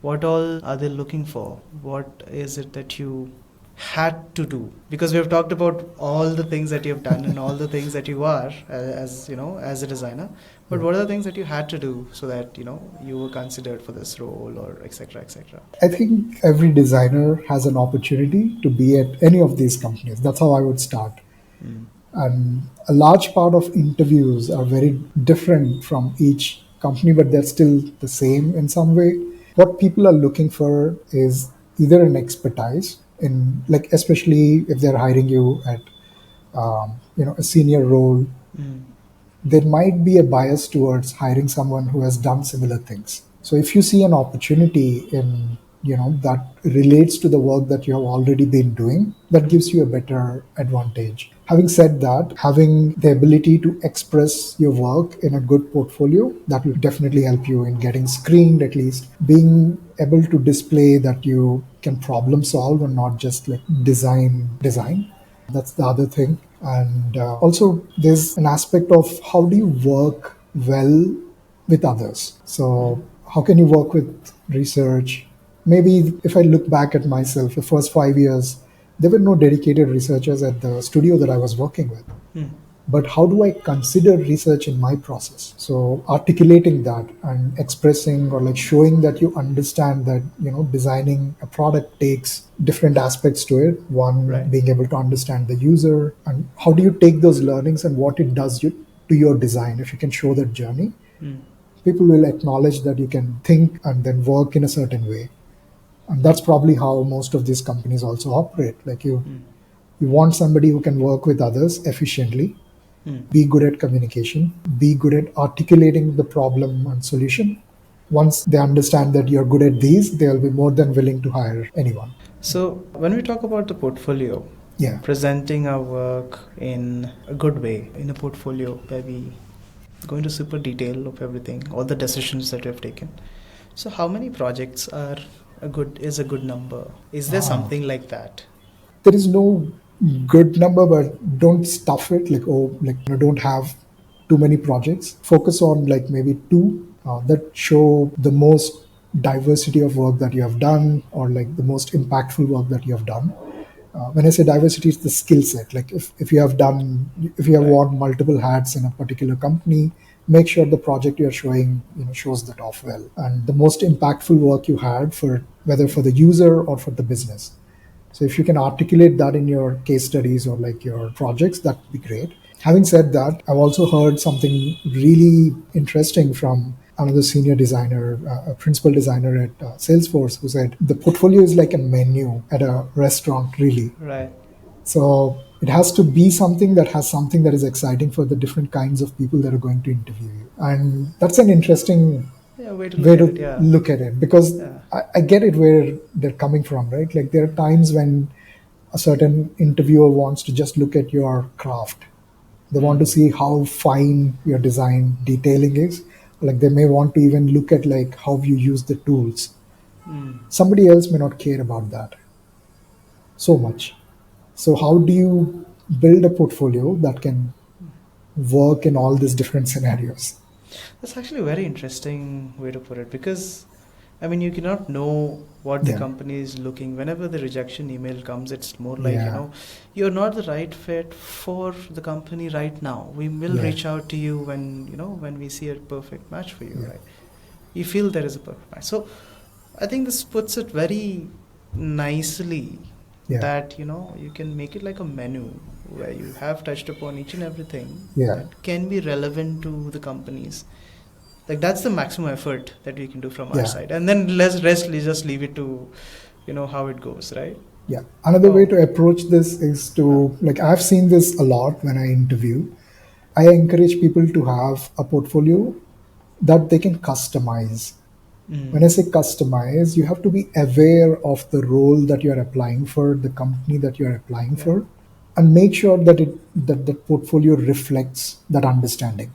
What all are they looking for? What is it that you had to do? Because we've talked about all the things that you've done and all the things that you are as as a designer. But Yeah. what are the things that you had to do so that you were considered for this role, or etc. etc. I think every designer has an opportunity to be at any of these companies. That's how I would start. Mm. And a large part of interviews are very different from each company, but they're still the same in some way. What people are looking for is either an expertise in, like, especially if they're hiring you at, a senior role, Mm. there might be a bias towards hiring someone who has done similar things. So if you see an opportunity in, that relates to the work that you have already been doing, that Mm. gives you a better advantage. Having said that, having the ability to express your work in a good portfolio, that will definitely help you in getting screened, at least being able to display that you can problem solve and not just like design. That's the other thing. And also, there's an aspect of how do you work well with others. So, Mm. how can you work with research? Maybe if I look back at myself, the first 5 years, there were no dedicated researchers at the studio that I was working with. Mm. But how do I consider research in my process? So articulating that and expressing or like showing that you understand that designing a product takes different aspects to it. One, Right. being able to understand the user, and how do you take those learnings and what it does you to your design. If you can show that journey, Mm. people will acknowledge that you can think and then work in a certain way. And that's probably how most of these companies also operate. Like Mm. you want somebody who can work with others efficiently, Mm. be good at communication, be good at articulating the problem and solution. Once they understand that you're good at these, they'll be more than willing to hire anyone. So when we talk about the portfolio, Yeah. presenting our work in a good way, in a portfolio where we go into super detail of everything, all the decisions that we have taken. So how many projects is a good number? Is there something like that? There is no good number, but don't stuff it like, oh, like, don't have too many projects. Focus on like maybe two that show the most diversity of work that you have done, or like the most impactful work that you have done. When I say diversity, it's the skill set. Like if you have done, if you have Right. worn multiple hats in a particular company, make sure the project you're showing, shows that off well. And the most impactful work you had, for whether for the user or for the business. So if you can articulate that in your case studies or like your projects, that'd be great. Having said that, I've also heard something really interesting from another senior designer, a principal designer at Salesforce, who said the portfolio is like a menu at a restaurant, really. Right. So it has to be something that has something that is exciting for the different kinds of people that are going to interview you. And that's an interesting Yeah, way to way look at to it. Yeah. look at it, because Yeah. I get it where they're coming from, right? Like there are times when a certain interviewer wants to just look at your craft. They want to see how fine your design detailing is. Like they may want to even look at like how you use the tools. Somebody else may not care about that so much. So how do you build a portfolio that can work in all these different scenarios? That's actually a very interesting way to put it, because I mean, you cannot know what the Yeah. company is looking. Whenever the rejection email comes, it's more like, Yeah. you're not the right fit for the company right now. We will Yeah. reach out to you when we see a perfect match for you, Yeah. right? You feel there is a perfect match. So I think this puts it very nicely Yeah. that, you can make it like a menu where you have touched upon each and everything Yeah. that can be relevant to the companies. Like that's the maximum effort that we can do from our Yeah. side, and then let's just leave it to how it goes, right? Yeah. Another way Oh. to approach this is to, like, I've seen this a lot when I interview. I encourage people to have a portfolio that they can customize. When I say customize, you have to be aware of the role that you're applying for, the company that you're applying Yeah. for, and make sure that the portfolio reflects that understanding.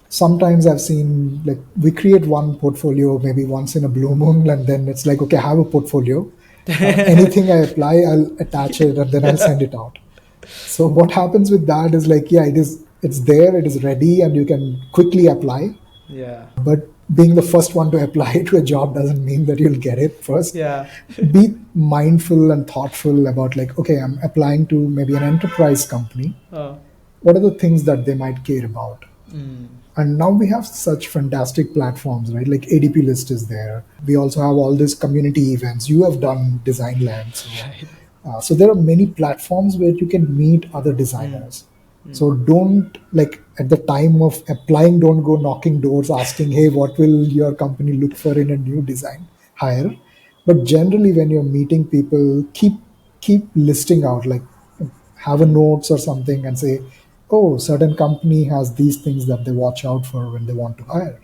Sometimes I've seen, like, we create one portfolio maybe once in a blue moon, and then it's like, okay, I have a portfolio. Anything I apply, I'll attach it and then I'll send it out. So what happens with that is like, yeah, it's there, it is ready, and you can quickly apply. Yeah. But being the first one to apply to a job doesn't mean that you'll get it first. Yeah. Be mindful and thoughtful about, like, okay, I'm applying to maybe an enterprise company. Oh. What are the things that they might care about? Mm. And now we have such fantastic platforms, right? Like ADP List is there. We also have all these community events. You have done Design Land. Right. So there are many platforms where you can meet other designers. So don't, like, at the time of applying, don't go knocking doors asking, hey, what will your company look for in a new design hire? But generally, when you're meeting people, keep listing out, like, have a notes or something and say, oh, certain company has these things that they watch out for when they want to hire.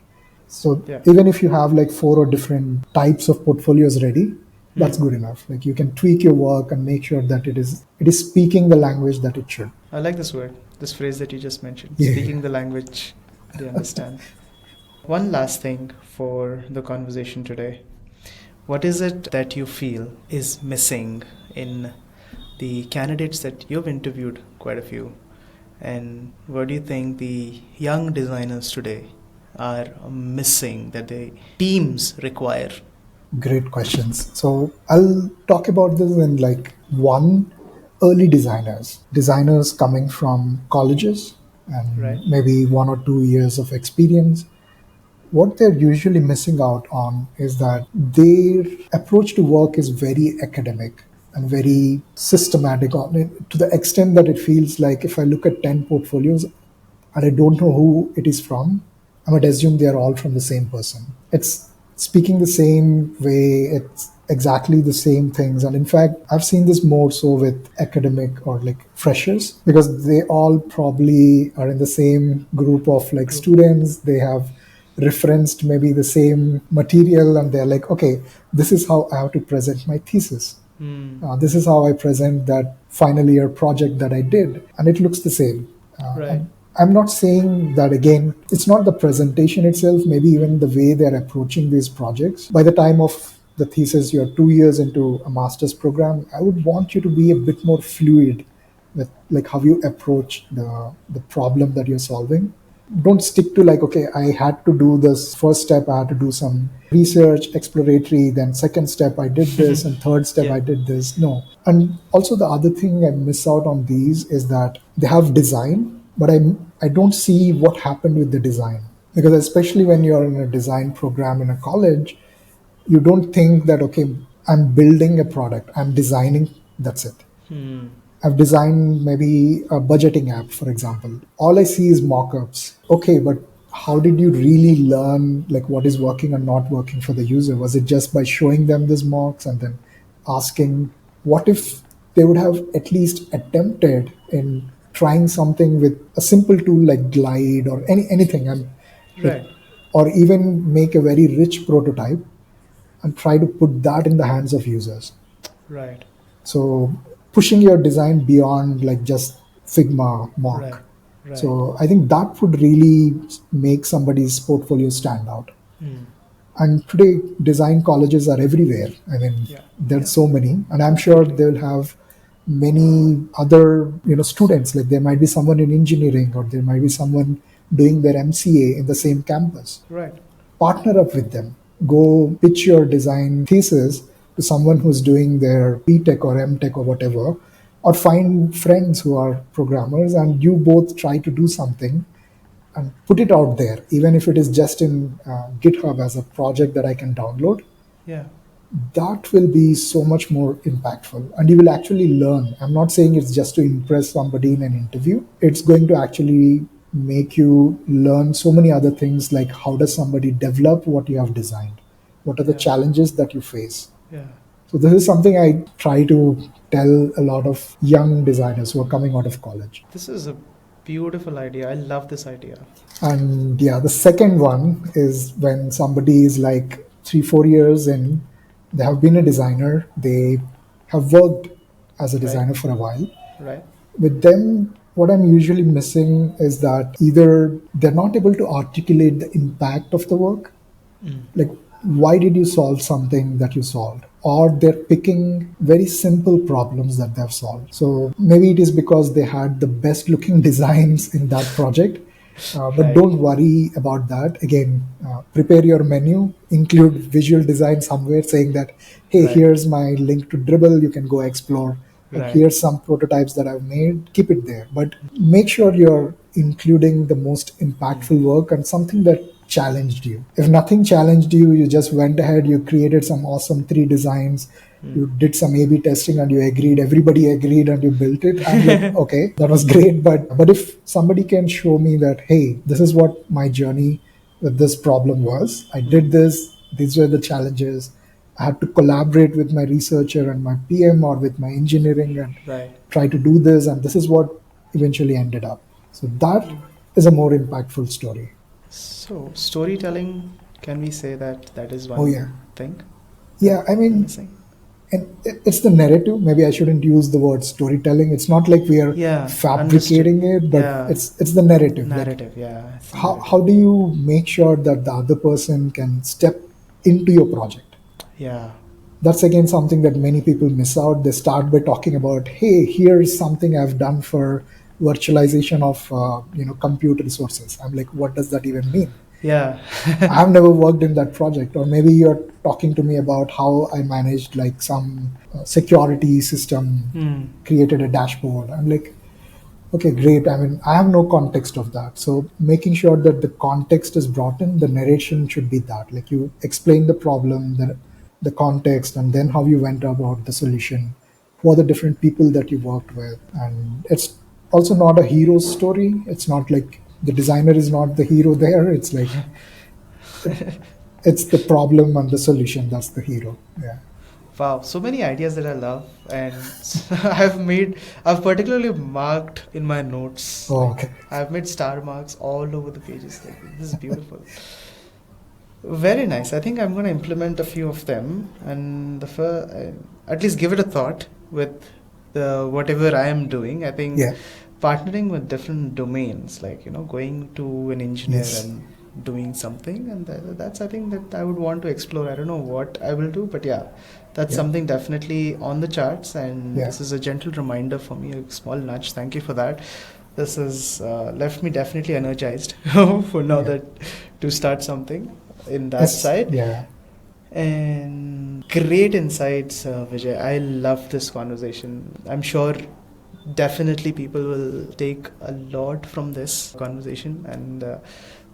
So Yeah. even if you have like 4 or different types of portfolios ready, that's good enough. Like you can tweak your work and make sure that it is speaking the language that it should. I like this phrase that you just mentioned. Yeah. Speaking the language they understand. One last thing for the conversation today. What is it that you feel is missing in the candidates that you've interviewed, quite a few, and what do you think the young designers today are missing that the teams require? Great questions. So I'll talk about this in like one, early designers coming from colleges Right. and maybe 1 or 2 years of experience. What they're usually missing out on is that their approach to work is very academic and very systematic, on it, to the extent that it feels like if I look at 10 portfolios and I don't know who it is from, I might assume they are all from the same person. It's speaking the same way, it's exactly the same things. And in fact, I've seen this more so with academic or like freshers, because they all probably are in the same group of like students. They have referenced maybe the same material, and they're like, okay, this is how I have to present my thesis. This is how I present that final year project that I did, and it looks the same. Right. And I'm not saying that, again, it's not the presentation itself, maybe even the way they're approaching these projects. By the time of the thesis, you're 2 years into a master's program, I would want you to be a bit more fluid with like how you approach the problem that you're solving. Don't stick to like, okay, I had to do this first step, I had to do some research, exploratory, then second step, I did this, and third step, Yeah. I did this. No. And also, the other thing I miss out on these is that they have design, but I don't see what happened with the design. Because especially when you're in a design program in a college, you don't think that, okay, I'm building a product, I'm designing, that's it. I've designed maybe a budgeting app, for example. All I see is mock-ups. Okay, but how did you really learn like what is working and not working for the user? Was it just by showing them these mocks and then asking, what if they would have at least attempted in trying something with a simple tool like Glide or anything, and like, Right. or even make a very rich prototype and try to put that in the hands of users. Right. So pushing your design beyond like just Figma mock. Right. Right. So I think that would really make somebody's portfolio stand out. And today, design colleges are everywhere. I mean, Yeah. there's so many, and I'm sure they'll have many other students. Like there might be someone in engineering, or there might be someone doing their MCA in the same campus. Right. Partner up with them. Go pitch your design thesis to someone who's doing their BTech or MTech or whatever, or find friends who are programmers, and you both try to do something and put it out there, even if it is just in GitHub as a project that I can download. Yeah. That will be so much more impactful, and you will actually learn. I'm not saying it's just to impress somebody in an interview. It's going to actually make you learn so many other things, like how does somebody develop what you have designed? What are the challenges that you face? Yeah. So this is something I try to tell a lot of young designers who are coming out of college. This is a beautiful idea. I love this idea. And yeah, the second one is when somebody is like 3-4 years in, they have been a designer, they have worked as a designer for a while. Right. With them, what I'm usually missing is that either they're not able to articulate the impact of the work, like why did you solve something that you solved, or they're picking very simple problems that they've solved. So maybe it is because they had the best looking designs in that project. But Right. don't worry about that. Again, prepare your menu, include visual design somewhere saying that, hey, Right. here's my link to Dribble, you can go explore. And Right. here's some prototypes that I've made, keep it there. But make sure you're including the most impactful work and something that challenged you. If nothing challenged you, you just went ahead, you created some awesome 3 designs, you did some A/B testing and you agreed, everybody agreed and you built it. I'm like, okay, that was great. But if somebody can show me that, hey, this is what my journey with this problem was, I did this, these were the challenges, I had to collaborate with my researcher and my PM or with my engineering and Right. try to do this, and this is what eventually ended up. So that is a more impactful story. So storytelling, can we say that that is one Oh, yeah. thing Yeah, I mean, missing? and it's the narrative. Maybe I shouldn't use the word storytelling. It's not like we are Yeah, fabricating it, but Yeah. it's the narrative. Like, Narrative, yeah. It's the how narrative. do you make sure that the other person can step into your project? Yeah. That's again something that many people miss out. They start by talking about, hey, here's something I've done for virtualization of compute resources. I'm like, what does that even mean? Yeah. I've never worked in that project. Or maybe you're talking to me about how I managed like some security system, created a dashboard. I'm like, okay, great. I mean, I have no context of that. So making sure that the context is brought in, the narration should be that. Like you explain the problem, the context, and then how you went about the solution, who are the different people that you worked with. And it's also not a hero story. It's not like the designer is not the hero there. It's like, it's the problem and the solution. That's the hero. Yeah. Wow, so many ideas that I love, and I've particularly marked in my notes. Oh, okay. I've made star marks all over the pages. Like, this is beautiful. Very nice. I think I'm going to implement a few of them, and at least give it a thought with the whatever I am doing. I think Yeah. partnering with different domains, like, going to an engineer Yes. and doing something, and that's, I think, that I would want to explore. I don't know what I will do, but yeah, that's Yeah. something definitely on the charts, and Yeah. this is a gentle reminder for me, a small nudge. Thank you for that. This has left me definitely energized for now, Yeah. that to start something in that Yes. side. Yeah. And great insights, Vijay. I love this conversation. I'm sure definitely people will take a lot from this conversation, and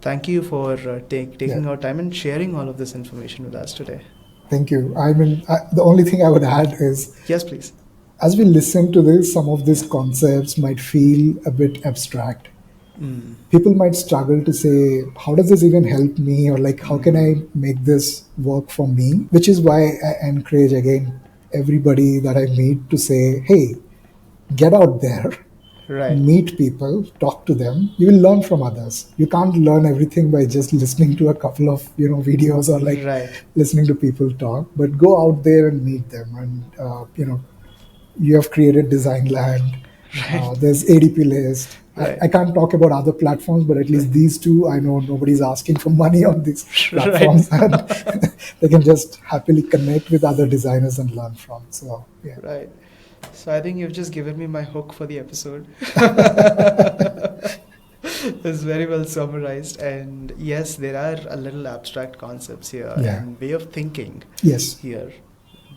thank you for taking Yeah. our time and sharing all of this information with us today. Thank you. I mean, the only thing I would add is, Yes, please. as we listen to this, some of these Yeah. concepts might feel a bit abstract. Mm. People might struggle to say, how does this even help me? Or like, how can I make this work for me? Which is why I encourage again everybody that I meet to say, hey, get out there, Right. meet people, talk to them. You will learn from others. You can't learn everything by just listening to a couple of videos or like Right. listening to people talk. But go out there and meet them. And you have created Design Land. Right. There's ADP List. Right. I can't talk about other platforms, but at least these two, I know nobody's asking for money on these Right. platforms, and they can just happily connect with other designers and learn from. So yeah. Right. So I think you've just given me my hook for the episode. It's very well summarized. And yes, there are a little abstract concepts here Yeah. and way of thinking Yes. here.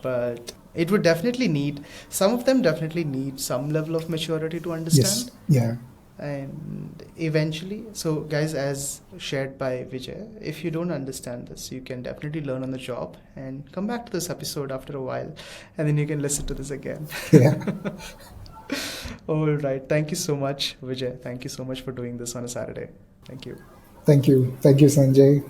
But it would definitely need, some of them definitely need some level of maturity to understand. Yes. Yeah. And eventually, so guys, as shared by Vijay, if you don't understand this, you can definitely learn on the job and come back to this episode after a while, and then you can listen to this again. Yeah. All right. Thank you so much, Vijay. Thank you so much for doing this on a Saturday. Thank you. Thank you. Thank you, Sanjay.